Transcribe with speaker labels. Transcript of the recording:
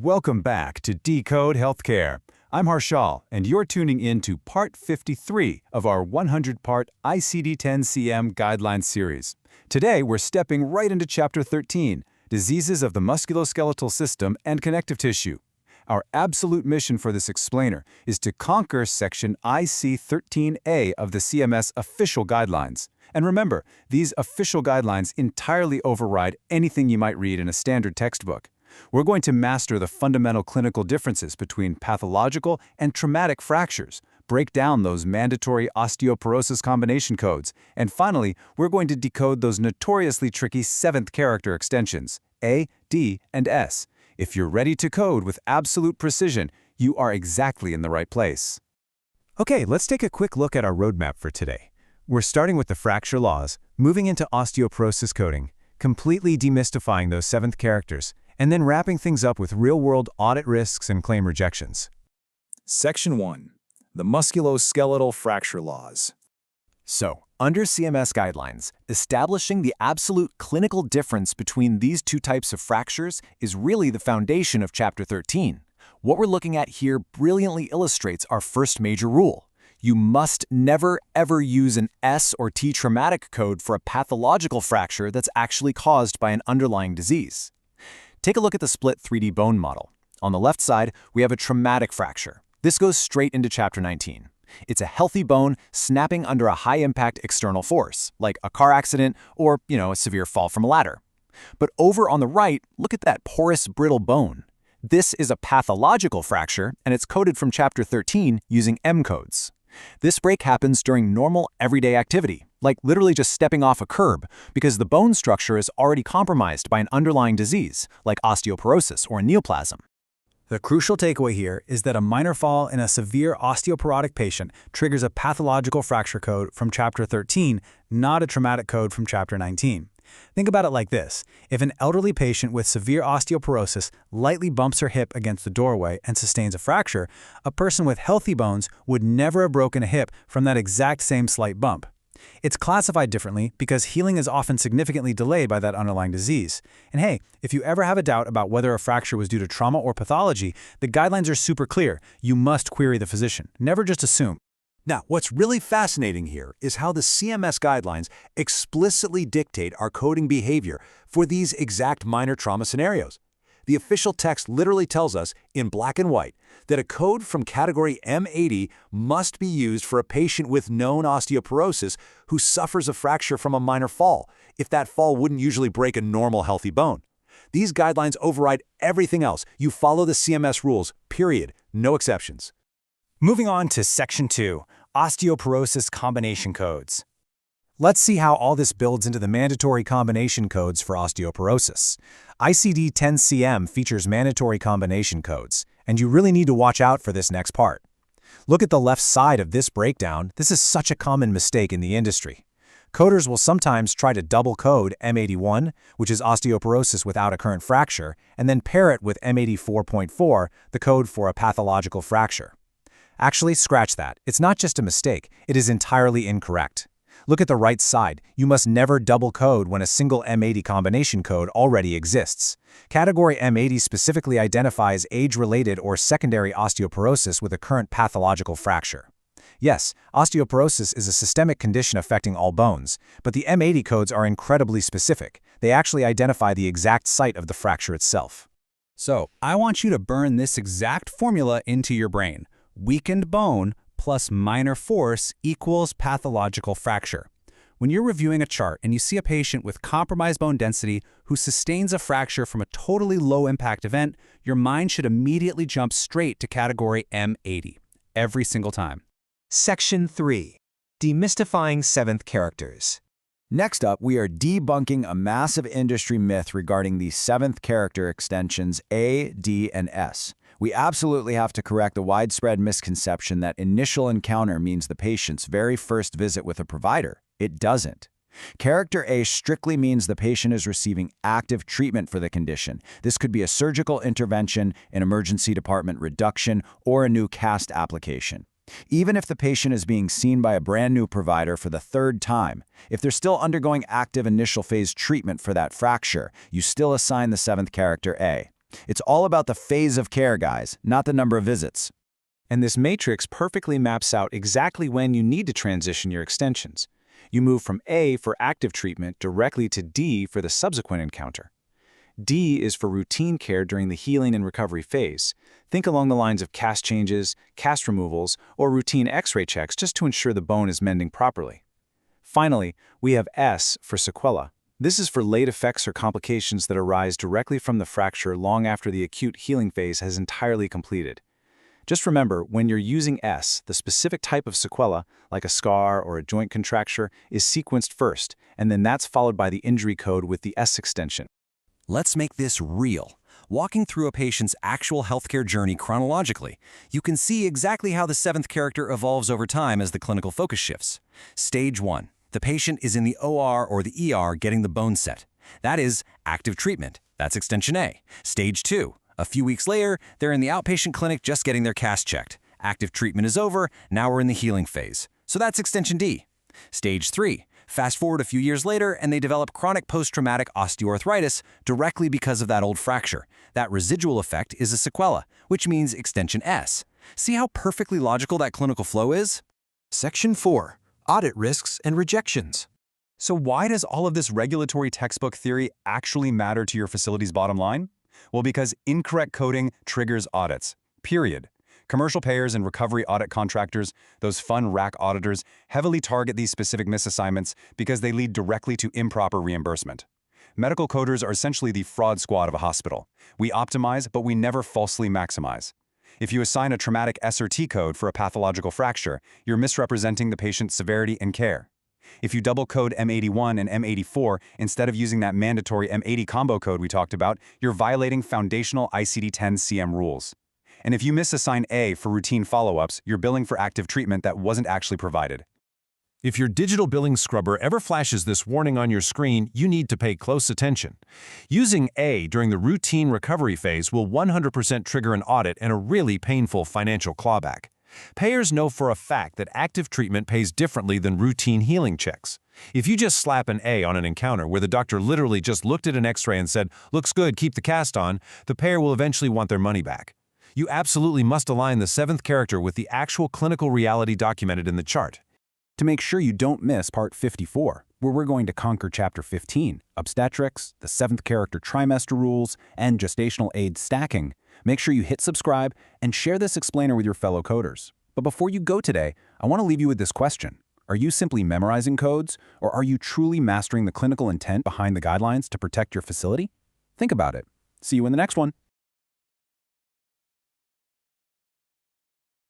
Speaker 1: Welcome back to Decode Healthcare. I'm Harshal, and you're tuning in to Part 53 of our 100-part ICD-10-CM Guidelines series. Today, we're stepping right into Chapter 13, Diseases of the Musculoskeletal System and Connective Tissue. Our absolute mission for this explainer is to conquer Section IC13A of the CMS official guidelines. And remember, these official guidelines entirely override anything you might read in a standard textbook. We're going to master the fundamental clinical differences between pathological and traumatic fractures, break down those mandatory osteoporosis combination codes, and finally, we're going to decode those notoriously tricky seventh character extensions, A, D, and S. If you're ready to code with absolute precision, you are exactly in the right place. Okay, let's take a quick look at our roadmap for today. We're starting with the fracture laws, moving into osteoporosis coding, completely demystifying those seventh characters, and then wrapping things up with real-world audit risks and claim rejections.
Speaker 2: Section 1. The Musculoskeletal Fracture Laws.
Speaker 3: So, under CMS guidelines, establishing the absolute clinical difference between these two types of fractures is really the foundation of Chapter 13. What we're looking at here brilliantly illustrates our first major rule. You must never, ever use an S or T traumatic code for a pathological fracture that's actually caused by an underlying disease. Take a look at the split 3D bone model. On the left side, we have a traumatic fracture. This goes straight into Chapter 19. It's a healthy bone snapping under a high-impact external force, like a car accident or, a severe fall from a ladder. But over on the right, look at that porous, brittle bone. This is a pathological fracture, and it's coded from Chapter 13 using M codes. This break happens during normal, everyday activity, like literally just stepping off a curb, because the bone structure is already compromised by an underlying disease, like osteoporosis or a neoplasm.
Speaker 4: The crucial takeaway here is that a minor fall in a severe osteoporotic patient triggers a pathological fracture code from Chapter 13, not a traumatic code from Chapter 19. Think about it like this. If an elderly patient with severe osteoporosis lightly bumps her hip against the doorway and sustains a fracture, a person with healthy bones would never have broken a hip from that exact same slight bump. It's classified differently because healing is often significantly delayed by that underlying disease. And hey, if you ever have a doubt about whether a fracture was due to trauma or pathology, the guidelines are super clear. You must query the physician. Never just assume.
Speaker 2: Now, what's really fascinating here is how the CMS guidelines explicitly dictate our coding behavior for these exact minor trauma scenarios. The official text literally tells us, in black and white, that a code from category M80 must be used for a patient with known osteoporosis who suffers a fracture from a minor fall, if that fall wouldn't usually break a normal healthy bone. These guidelines override everything else. You follow the CMS rules, period. No exceptions.
Speaker 4: Moving on to Section 2, Osteoporosis Combination Codes. Let's see how all this builds into the mandatory combination codes for osteoporosis. ICD-10-CM features mandatory combination codes, and you really need to watch out for this next part. Look at the left side of this breakdown. This is such a common mistake in the industry. Coders will sometimes try to double code M81, which is osteoporosis without a current fracture, and then pair it with M84.4, the code for a pathological fracture. Actually, scratch that. It's not just a mistake. It is entirely incorrect. Look at the right side. You must never double code when a single M80 combination code already exists. Category M80 specifically identifies age-related or secondary osteoporosis with a current pathological fracture. Yes, osteoporosis is a systemic condition affecting all bones, but the M80 codes are incredibly specific. They actually identify the exact site of the fracture itself.
Speaker 1: So, I want you to burn this exact formula into your brain. Weakened bone plus minor force equals pathological fracture. When you're reviewing a chart and you see a patient with compromised bone density who sustains a fracture from a totally low-impact event, your mind should immediately jump straight to category M80, every single time.
Speaker 3: Section 3. Demystifying seventh characters.
Speaker 5: Next up, we are debunking a massive industry myth regarding the seventh character extensions A, D, and S. We absolutely have to correct the widespread misconception that initial encounter means the patient's very first visit with a provider. It doesn't. Character A strictly means the patient is receiving active treatment for the condition. This could be a surgical intervention, an emergency department reduction, or a new cast application. Even if the patient is being seen by a brand new provider for the third time, if they're still undergoing active initial phase treatment for that fracture, you still assign the seventh character A. It's all about the phase of care, guys, not the number of visits.
Speaker 3: And this matrix perfectly maps out exactly when you need to transition your extensions. You move from A for active treatment directly to D for the subsequent encounter. D is for routine care during the healing and recovery phase. Think along the lines of cast changes, cast removals, or routine X-ray checks just to ensure the bone is mending properly. Finally, we have S for sequela. This is for late effects or complications that arise directly from the fracture long after the acute healing phase has entirely completed. Just remember, when you're using S, the specific type of sequela, like a scar or a joint contracture, is sequenced first, and then that's followed by the injury code with the S extension.
Speaker 2: Let's make this real. Walking through a patient's actual healthcare journey chronologically, you can see exactly how the seventh character evolves over time as the clinical focus shifts. Stage 1. The patient is in the OR or the ER getting the bone set. That is active treatment. That's extension A. Stage 2. A few weeks later, they're in the outpatient clinic just getting their cast checked. Active treatment is over, now we're in the healing phase. So that's extension D. Stage 3. Fast forward a few years later and they develop chronic post-traumatic osteoarthritis directly because of that old fracture. That residual effect is a sequela, which means extension S. See how perfectly logical that clinical flow is?
Speaker 6: Section 4. Audit risks and rejections.
Speaker 1: So why does all of this regulatory textbook theory actually matter to your facility's bottom line? Well, because incorrect coding triggers audits, period. Commercial payers and recovery audit contractors, those fun RAC auditors, heavily target these specific misassignments because they lead directly to improper reimbursement. Medical coders are essentially the fraud squad of a hospital. We optimize, but we never falsely maximize. If you assign a traumatic SRT code for a pathological fracture, you're misrepresenting the patient's severity and care. If you double code M81 and M84 instead of using that mandatory M80 combo code we talked about, you're violating foundational ICD-10 CM rules. And if you misassign A for routine follow-ups, you're billing for active treatment that wasn't actually provided.
Speaker 7: If your digital billing scrubber ever flashes this warning on your screen, you need to pay close attention. Using A during the routine recovery phase will 100% trigger an audit and a really painful financial clawback. Payers know for a fact that active treatment pays differently than routine healing checks. If you just slap an A on an encounter where the doctor literally just looked at an X-ray and said, "Looks good, keep the cast on," the payer will eventually want their money back. You absolutely must align the seventh character with the actual clinical reality documented in the chart.
Speaker 3: To make sure you don't miss Part 54, where we're going to conquer Chapter 15, obstetrics, the seventh character trimester rules, and gestational age stacking, make sure you hit subscribe and share this explainer with your fellow coders. But before you go today, I want to leave you with this question. Are you simply memorizing codes, or are you truly mastering the clinical intent behind the guidelines to protect your facility? Think about it. See you in the next one.